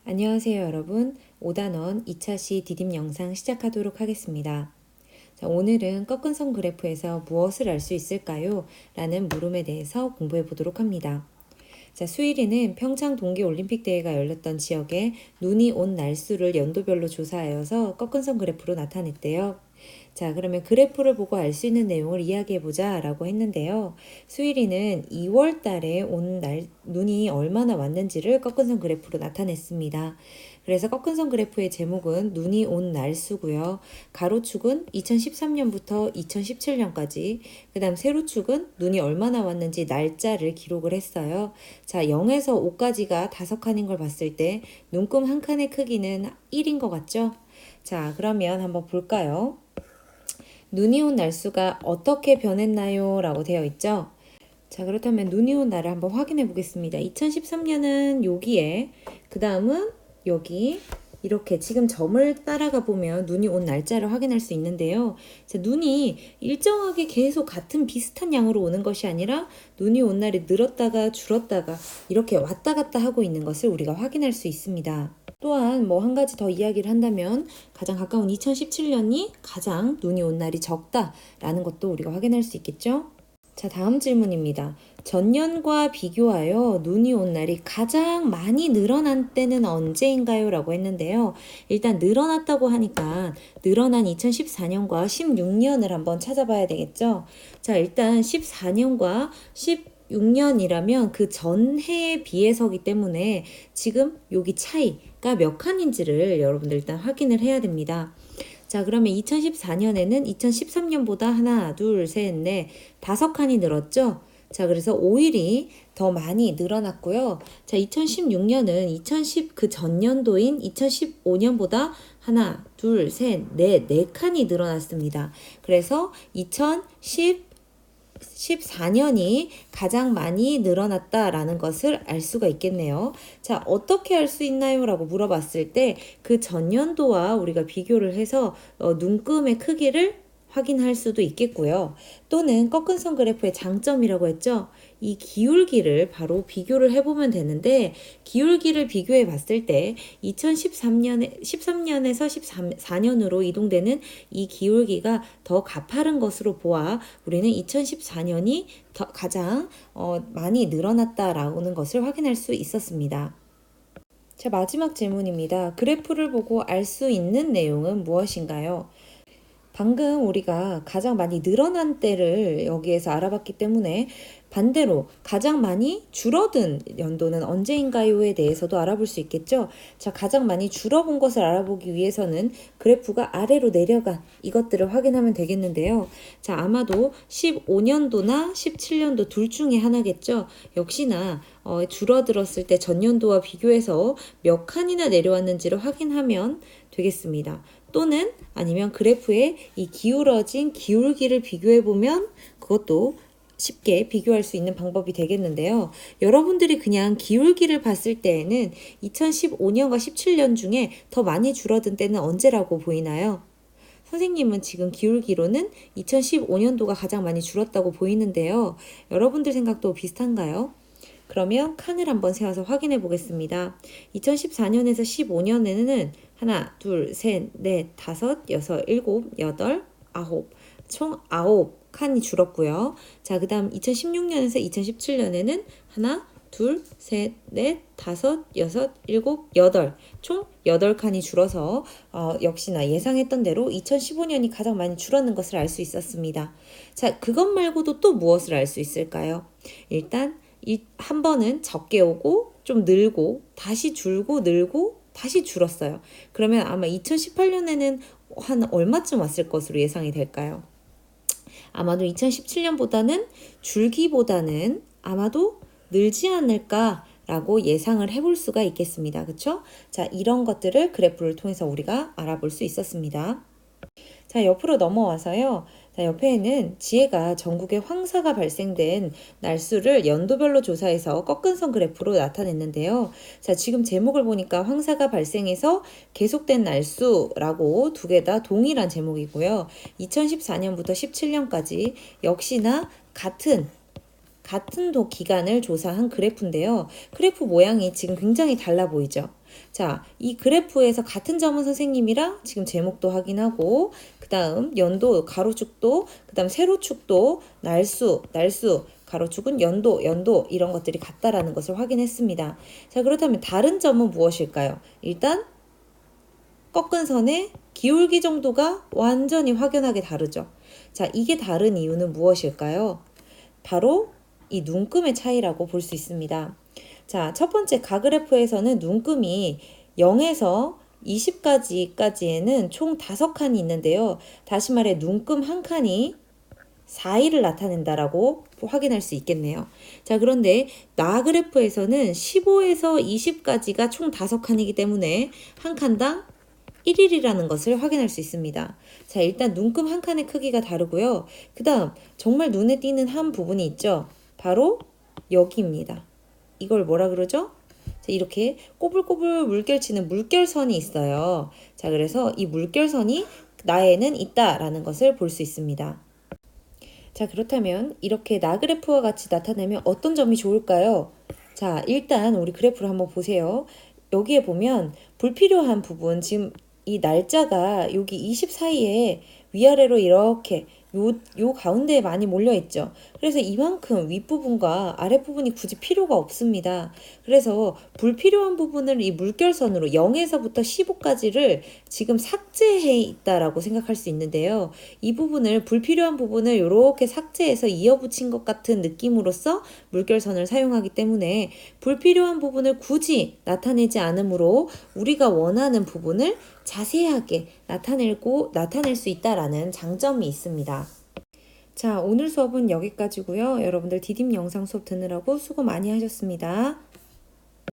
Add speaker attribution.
Speaker 1: 안녕하세요 여러분. 5단원 2차 시 디딤 영상 시작하도록 하겠습니다. 자, 오늘은 꺾은 선 그래프에서 무엇을 알 수 있을까요? 라는 물음에 대해서 공부해 보도록 합니다. 자, 수일이는 평창 동계올림픽 대회가 열렸던 지역에 눈이 온 날수를 연도별로 조사하여서 꺾은 선 그래프로 나타냈대요. 자, 그러면 그래프를 보고 알 수 있는 내용을 이야기해보자 라고 했는데요. 수일이는 2월 달에 온 눈이 얼마나 왔는지를 꺾은 선 그래프로 나타냈습니다. 그래서 꺾은 선 그래프의 제목은 눈이 온 날수고요. 가로축은 2013년부터 2017년까지, 그 다음 세로축은 눈이 얼마나 왔는지 날짜를 기록을 했어요. 자, 0에서 5까지가 5칸인 걸 봤을 때 눈금 한 칸의 크기는 1인 것 같죠? 자, 그러면 한번 볼까요? 눈이 온 날수가 어떻게 변했나요? 라고 되어 있죠. 자, 그렇다면 눈이 온 날을 한번 확인해 보겠습니다. 2013년은 여기에, 그 다음은 여기, 이렇게 지금 점을 따라가 보면 눈이 온 날짜를 확인할 수 있는데요. 자, 눈이 일정하게 계속 같은 비슷한 양으로 오는 것이 아니라 눈이 온 날이 늘었다가 줄었다가 이렇게 왔다 갔다 하고 있는 것을 우리가 확인할 수 있습니다. 또한 뭐 한 가지 더 이야기를 한다면 가장 가까운 2017년이 가장 눈이 온 날이 적다라는 것도 우리가 확인할 수 있겠죠? 자, 다음 질문입니다. 전년과 비교하여 눈이 온 날이 가장 많이 늘어난 때는 언제인가요? 라고 했는데요. 일단 늘어났다고 하니까 늘어난 2014년과 16년을 한번 찾아봐야 되겠죠. 자, 일단 14년과 16년이라면 그 전해에 비해서기 때문에 지금 여기 차이가 몇 칸인지를 여러분들 일단 확인을 해야 됩니다. 자, 그러면 2014년에는 2013년보다 하나, 둘, 셋, 넷, 5칸이 늘었죠? 자, 그래서 5일이 더 많이 늘어났고요. 자, 2016년은 그 전년도인 2015년보다 하나, 둘, 셋, 넷, 4칸이 늘어났습니다. 그래서 2014년이 가장 많이 늘어났다라는 것을 알 수가 있겠네요. 자, 어떻게 알 수 있나요? 라고 물어봤을 때 그 전년도와 우리가 비교를 해서 눈금의 크기를 확인할 수도 있겠고요. 또는 꺾은 선 그래프의 장점이라고 했죠. 이 기울기를 바로 비교를 해보면 되는데, 기울기를 비교해 봤을 때 13년에서 14년으로 이동되는 이 기울기가 더 가파른 것으로 보아 우리는 2014년이 가장 많이 늘어났다라는 것을 확인할 수 있었습니다. 자, 마지막 질문입니다. 그래프를 보고 알 수 있는 내용은 무엇인가요? 방금 우리가 가장 많이 늘어난 때를 여기에서 알아봤기 때문에 반대로 가장 많이 줄어든 연도는 언제인가요에 대해서도 알아볼 수 있겠죠. 자, 가장 많이 줄어본 것을 알아보기 위해서는 그래프가 아래로 내려간 이것들을 확인하면 되겠는데요. 자, 아마도 15년도나 17년도 둘 중에 하나겠죠. 역시나 줄어들었을 때 전년도와 비교해서 몇 칸이나 내려왔는지를 확인하면 되겠습니다. 또는 아니면 그래프의 이 기울어진 기울기를 비교해보면 그것도 쉽게 비교할 수 있는 방법이 되겠는데요. 여러분들이 그냥 기울기를 봤을 때에는 2015년과 17년 중에 더 많이 줄어든 때는 언제라고 보이나요? 선생님은 지금 기울기로는 2015년도가 가장 많이 줄었다고 보이는데요. 여러분들 생각도 비슷한가요? 그러면 칸을 한번 세워서 확인해 보겠습니다. 2014년에서 15년에는 하나, 둘, 셋, 넷, 다섯, 여섯, 일곱, 여덟, 아홉, 총 9칸이 줄었고요. 자, 그 다음 2016년에서 2017년에는 하나, 둘, 셋, 넷, 다섯, 여섯, 일곱, 여덟, 총 8칸이 줄어서 역시나 예상했던 대로 2015년이 가장 많이 줄었는 것을 알 수 있었습니다. 자, 그것 말고도 또 무엇을 알 수 있을까요? 일단 한 번은 적게 오고 좀 늘고 다시 줄고 늘고 다시 줄었어요. 그러면 아마 2018년에는 한 얼마쯤 왔을 것으로 예상이 될까요? 아마도 2017년보다는 줄기보다는 아마도 늘지 않을까라고 예상을 해볼 수가 있겠습니다. 그렇죠? 자, 이런 것들을 그래프를 통해서 우리가 알아볼 수 있었습니다. 자, 옆으로 넘어와서요. 자, 옆에는 지혜가 전국에 황사가 발생된 날수를 연도별로 조사해서 꺾은 선 그래프로 나타냈는데요. 자, 지금 제목을 보니까 황사가 발생해서 계속된 날수라고 두 개 다 동일한 제목이고요. 2014년부터 17년까지 역시나 같은 같은 기간을 조사한 그래프인데요. 그래프 모양이 지금 굉장히 달라 보이죠? 자, 이 그래프에서 같은 점은 선생님이랑 지금 제목도 확인하고, 그 다음 연도, 가로축도, 그 다음 세로축도, 날수, 가로축은 연도 이런 것들이 같다라는 것을 확인했습니다. 자, 그렇다면 다른 점은 무엇일까요? 일단 꺾은 선의 기울기 정도가 완전히 확연하게 다르죠. 자, 이게 다른 이유는 무엇일까요? 바로 이 눈금의 차이라고 볼 수 있습니다. 자, 첫 번째 가그래프에서는 눈금이 0에서 20까지에는 총 5칸이 있는데요. 다시 말해 눈금 한 칸이 4일을 나타낸다라고 확인할 수 있겠네요. 자, 그런데 나그래프에서는 15에서 20까지가 총 5칸이기 때문에 한 칸당 1일이라는 것을 확인할 수 있습니다. 자, 일단 눈금 한 칸의 크기가 다르고요. 그 다음 정말 눈에 띄는 한 부분이 있죠. 바로 여기입니다. 이걸 뭐라 그러죠? 자, 이렇게 꼬불꼬불 물결치는 물결선이 있어요. 자, 그래서 이 물결선이 나에는 있다라는 것을 볼 수 있습니다. 자, 그렇다면 이렇게 나그래프와 같이 나타내면 어떤 점이 좋을까요? 자, 일단 우리 그래프를 한번 보세요. 여기에 보면 불필요한 부분, 지금 이 날짜가 여기 20 사이에 위아래로 이렇게 요 가운데에 많이 몰려 있죠. 그래서 이만큼 윗부분과 아랫부분이 굳이 필요가 없습니다. 그래서 불필요한 부분을 이 물결선으로 0에서부터 15까지를 지금 삭제해 있다라고 생각할 수 있는데요. 이 부분을 불필요한 부분을 이렇게 삭제해서 이어붙인 것 같은 느낌으로써 물결선을 사용하기 때문에 불필요한 부분을 굳이 나타내지 않으므로 우리가 원하는 부분을 자세하게 나타낼 수 있다라는 장점이 있습니다. 자, 오늘 수업은 여기까지고요. 여러분들 디딤 영상 수업 듣느라고 수고 많이 하셨습니다.